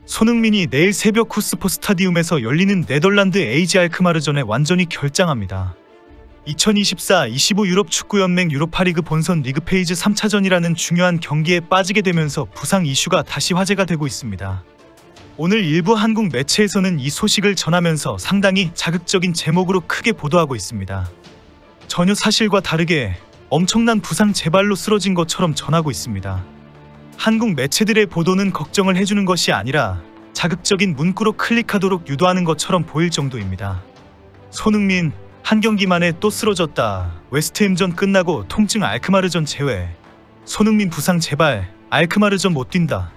손흥민이 내일 새벽 쿠스포 스타디움에서 열리는 네덜란드 AZ 알크마르전에 완전히 결장합니다. 2024-25 유럽 축구연맹 유로파리그 본선 리그 페이즈 3차전이라는 중요한 경기에 빠지게 되면서 부상 이슈가 다시 화제가 되고 있습니다. 오늘 일부 한국 매체에서는 이 소식을 전하면서 상당히 자극적인 제목으로 크게 보도하고 있습니다. 전혀 사실과 다르게 엄청난 부상 재발로 쓰러진 것처럼 전하고 있습니다. 한국 매체들의 보도는 걱정을 해주는 것이 아니라 자극적인 문구로 클릭하도록 유도하는 것처럼 보일 정도입니다. 손흥민 한 경기 만에 또 쓰러졌다. 웨스트햄전 끝나고 통증 알크마르전 제외. 손흥민 부상 재발. 알크마르전 못 뛴다.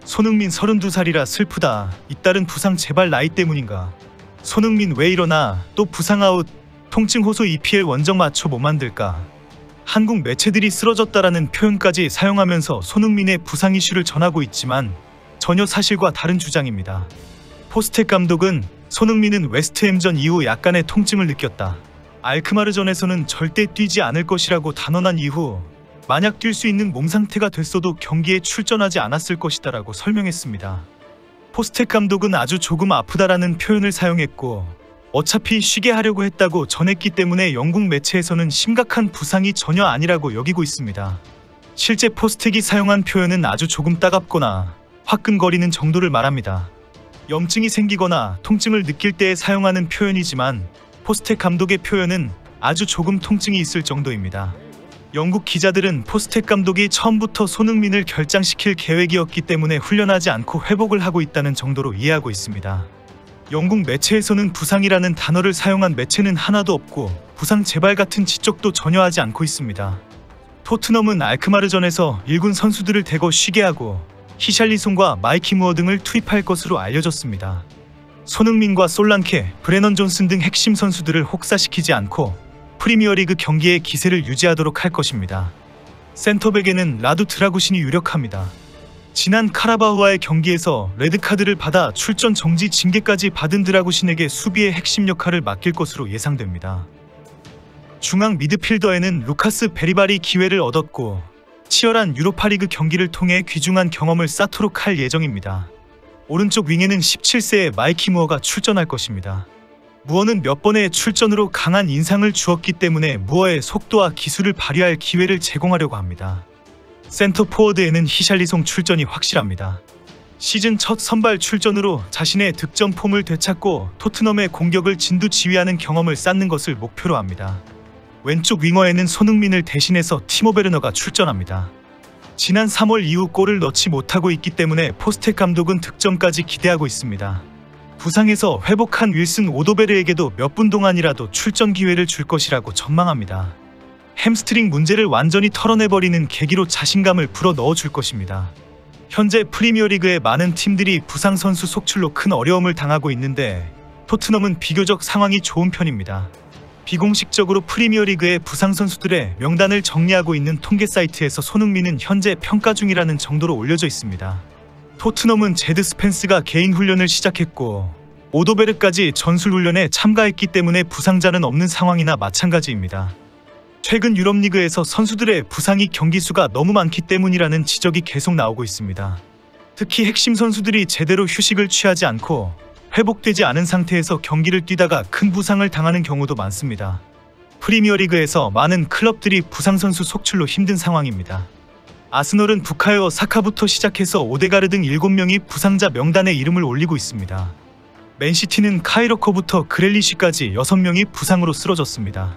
손흥민 32살이라 슬프다. 잇따른 부상 재발 나이 때문인가. 손흥민 왜 이러나. 또 부상 아웃. 통증 호소 EPL 원정 맞춰 못 만들까. 한국 매체들이 쓰러졌다라는 표현까지 사용하면서 손흥민의 부상 이슈를 전하고 있지만 전혀 사실과 다른 주장입니다. 포스텍 감독은 손흥민은 웨스트햄전 이후 약간의 통증을 느꼈다. 알크마르전에서는 절대 뛰지 않을 것이라고 단언한 이후 만약 뛸 수 있는 몸 상태가 됐어도 경기에 출전하지 않았을 것이다라고 설명했습니다. 포스텍 감독은 아주 조금 아프다라는 표현을 사용했고 어차피 쉬게 하려고 했다고 전했기 때문에 영국 매체에서는 심각한 부상이 전혀 아니라고 여기고 있습니다. 실제 포스텍이 사용한 표현은 아주 조금 따갑거나 화끈거리는 정도를 말합니다. 염증이 생기거나 통증을 느낄 때에 사용하는 표현이지만 포스텍 감독의 표현은 아주 조금 통증이 있을 정도입니다. 영국 기자들은 포스텍 감독이 처음부터 손흥민을 결장시킬 계획이었기 때문에 훈련하지 않고 회복을 하고 있다는 정도로 이해하고 있습니다. 영국 매체에서는 부상이라는 단어를 사용한 매체는 하나도 없고 부상 재발 같은 지적도 전혀 하지 않고 있습니다. 토트넘은 알크마르전에서 1군 선수들을 대거 쉬게 하고 히샬리송과 마이키 무어 등을 투입할 것으로 알려졌습니다. 손흥민과 솔랑케, 브레넌 존슨 등 핵심 선수들을 혹사시키지 않고 프리미어리그 경기의 기세를 유지하도록 할 것입니다. 센터백에는 라두 드라구신이 유력합니다. 지난 카라바오와의 경기에서 레드카드를 받아 출전 정지 징계까지 받은 드라구신에게 수비의 핵심 역할을 맡길 것으로 예상됩니다. 중앙 미드필더에는 루카스 베리발이 기회를 얻었고 치열한 유로파리그 경기를 통해 귀중한 경험을 쌓도록 할 예정입니다. 오른쪽 윙에는 17세의 마이키 무어가 출전할 것입니다. 무어는 몇 번의 출전으로 강한 인상을 주었기 때문에 무어의 속도와 기술을 발휘할 기회를 제공하려고 합니다. 센터 포워드에는 히샬리송 출전이 확실합니다. 시즌 첫 선발 출전으로 자신의 득점 폼을 되찾고 토트넘의 공격을 진두지휘하는 경험을 쌓는 것을 목표로 합니다. 왼쪽 윙어에는 손흥민을 대신해서 티모 베르너가 출전합니다. 지난 3월 이후 골을 넣지 못하고 있기 때문에 포스텍 감독은 득점까지 기대하고 있습니다. 부상에서 회복한 윌슨 오도베르에게도 몇 분 동안이라도 출전 기회를 줄 것이라고 전망합니다. 햄스트링 문제를 완전히 털어내버리는 계기로 자신감을 불어 넣어줄 것입니다. 현재 프리미어리그의 많은 팀들이 부상 선수 속출로 큰 어려움을 당하고 있는데 토트넘은 비교적 상황이 좋은 편입니다. 비공식적으로 프리미어리그의 부상 선수들의 명단을 정리하고 있는 통계 사이트에서 손흥민은 현재 평가 중이라는 정도로 올려져 있습니다. 토트넘은 제드 스펜스가 개인 훈련을 시작했고 오도베르까지 전술 훈련에 참가했기 때문에 부상자는 없는 상황이나 마찬가지입니다. 최근 유럽리그에서 선수들의 부상이 경기 수가 너무 많기 때문이라는 지적이 계속 나오고 있습니다. 특히 핵심 선수들이 제대로 휴식을 취하지 않고 회복되지 않은 상태에서 경기를 뛰다가 큰 부상을 당하는 경우도 많습니다. 프리미어리그에서 많은 클럽들이 부상 선수 속출로 힘든 상황입니다. 아스널은 부카요 사카부터 시작해서 오데가르 등 7명이 부상자 명단에 이름을 올리고 있습니다. 맨시티는 카이로커부터 그렐리시까지 6명이 부상으로 쓰러졌습니다.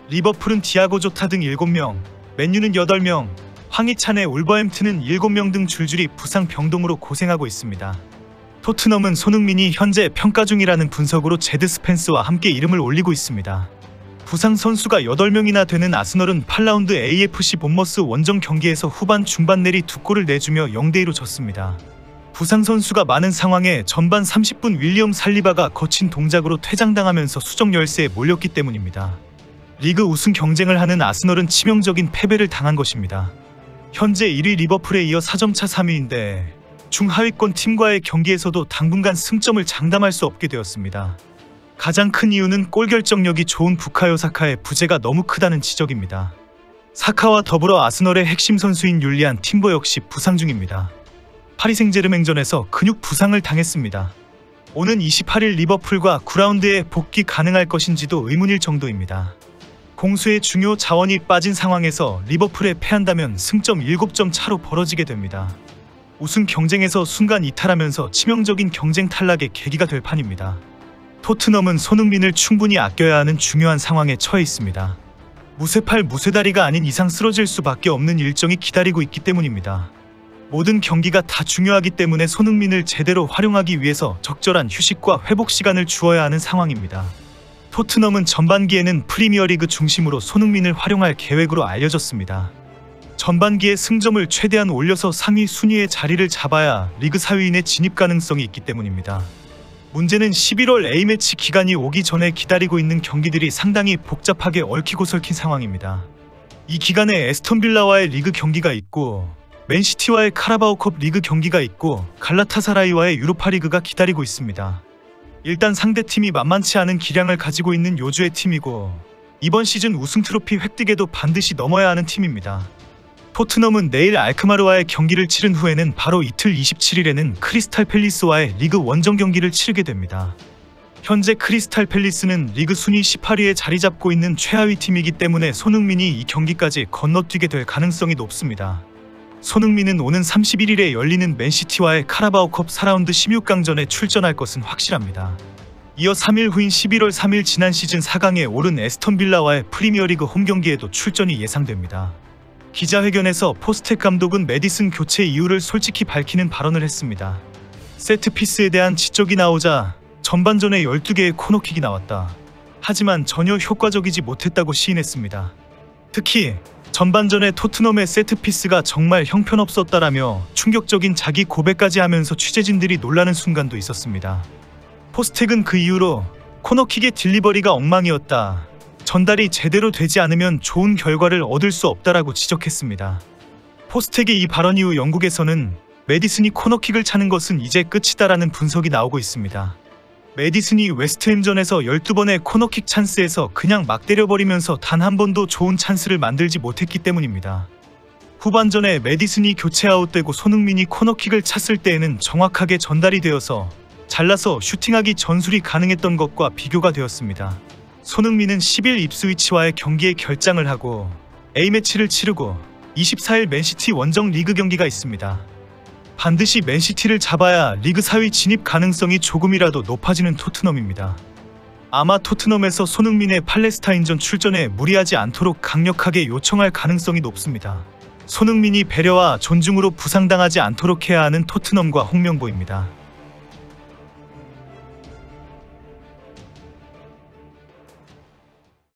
리버풀은 디아고 조타 등 7명, 맨유는 8명, 황희찬의 울버햄튼은 7명 등 줄줄이 부상 병동으로 고생하고 있습니다. 토트넘은 손흥민이 현재 평가 중이라는 분석으로 제드 스펜스와 함께 이름을 올리고 있습니다. 부상 선수가 8명이나 되는 아스널은 8라운드 AFC 본머스 원정 경기에서 후반 중반 내리 2골을 내주며 0대2로 졌습니다. 부상 선수가 많은 상황에 전반 30분 윌리엄 살리바가 거친 동작으로 퇴장당하면서 수적 열세에 몰렸기 때문입니다. 리그 우승 경쟁을 하는 아스널은 치명적인 패배를 당한 것입니다. 현재 1위 리버풀에 이어 4점차 3위인데 중하위권 팀과의 경기에서도 당분간 승점을 장담할 수 없게 되었습니다. 가장 큰 이유는 골 결정력이 좋은 부카요 사카의 부재가 너무 크다는 지적입니다. 사카와 더불어 아스널의 핵심 선수인 율리안 팀버 역시 부상 중입니다. 파리 생제르맹전에서 근육 부상을 당했습니다. 오는 28일 리버풀과 9라운드에 복귀 가능할 것인지도 의문일 정도입니다. 공수의 중요 자원이 빠진 상황에서 리버풀에 패한다면 승점 7점 차로 벌어지게 됩니다. 우승 경쟁에서 순간 이탈하면서 치명적인 경쟁 탈락의 계기가 될 판입니다. 토트넘은 손흥민을 충분히 아껴야 하는 중요한 상황에 처해 있습니다. 무쇠팔 무쇠다리가 아닌 이상 쓰러질 수밖에 없는 일정이 기다리고 있기 때문입니다. 모든 경기가 다 중요하기 때문에 손흥민을 제대로 활용하기 위해서 적절한 휴식과 회복 시간을 주어야 하는 상황입니다. 토트넘은 전반기에는 프리미어리그 중심으로 손흥민을 활용할 계획으로 알려졌습니다. 전반기에 승점을 최대한 올려서 상위 순위의 자리를 잡아야 리그 4위인의 진입 가능성이 있기 때문입니다. 문제는 11월 A매치 기간이 오기 전에 기다리고 있는 경기들이 상당히 복잡하게 얽히고 설킨 상황입니다. 이 기간에 에스턴 빌라와의 리그 경기가 있고 맨시티와의 카라바오컵 리그 경기가 있고 갈라타사라이와의 유로파리그가 기다리고 있습니다. 일단 상대팀이 만만치 않은 기량을 가지고 있는 요주의 팀이고 이번 시즌 우승 트로피 획득에도 반드시 넘어야 하는 팀입니다. 토트넘은 내일 알크마르와의 경기를 치른 후에는 바로 이틀 27일에는 크리스탈 팰리스와의 리그 원정 경기를 치르게 됩니다. 현재 크리스탈 팰리스는 리그 순위 18위에 자리 잡고 있는 최하위 팀이기 때문에 손흥민이 이 경기까지 건너뛰게 될 가능성이 높습니다. 손흥민은 오는 31일에 열리는 맨시티와의 카라바오컵 4라운드 16강전에 출전할 것은 확실합니다. 이어 3일 후인 11월 3일 지난 시즌 4강에 오른 에스턴 빌라와의 프리미어리그 홈경기에도 출전이 예상됩니다. 기자회견에서 포스텍 감독은 메디슨 교체 이유를 솔직히 밝히는 발언을 했습니다. 세트피스에 대한 지적이 나오자 전반전에 12개의 코너킥이 나왔다. 하지만 전혀 효과적이지 못했다고 시인했습니다. 특히 전반전에 토트넘의 세트피스가 정말 형편없었다라며 충격적인 자기 고백까지 하면서 취재진들이 놀라는 순간도 있었습니다. 포스텍은 그 이후로 코너킥의 딜리버리가 엉망이었다. 전달이 제대로 되지 않으면 좋은 결과를 얻을 수 없다라고 지적했습니다. 포스텍의 이 발언 이후 영국에서는 메디슨이 코너킥을 차는 것은 이제 끝이다라는 분석이 나오고 있습니다. 메디슨이 웨스트햄전에서 12번의 코너킥 찬스에서 그냥 막 때려버리면서 단 한 번도 좋은 찬스를 만들지 못했기 때문입니다. 후반전에 메디슨이 교체 아웃되고 손흥민이 코너킥을 찼을 때에는 정확하게 전달이 되어서 잘라서 슈팅하기 전술이 가능했던 것과 비교가 되었습니다. 손흥민은 10일 입스위치와의 경기에 결장을 하고 A매치를 치르고 24일 맨시티 원정 리그 경기가 있습니다. 반드시 맨시티를 잡아야 리그 4위 진입 가능성이 조금이라도 높아지는 토트넘입니다. 아마 토트넘에서 손흥민의 팔레스타인전 출전에 무리하지 않도록 강력하게 요청할 가능성이 높습니다. 손흥민이 배려와 존중으로 부상당하지 않도록 해야 하는 토트넘과 홍명보입니다.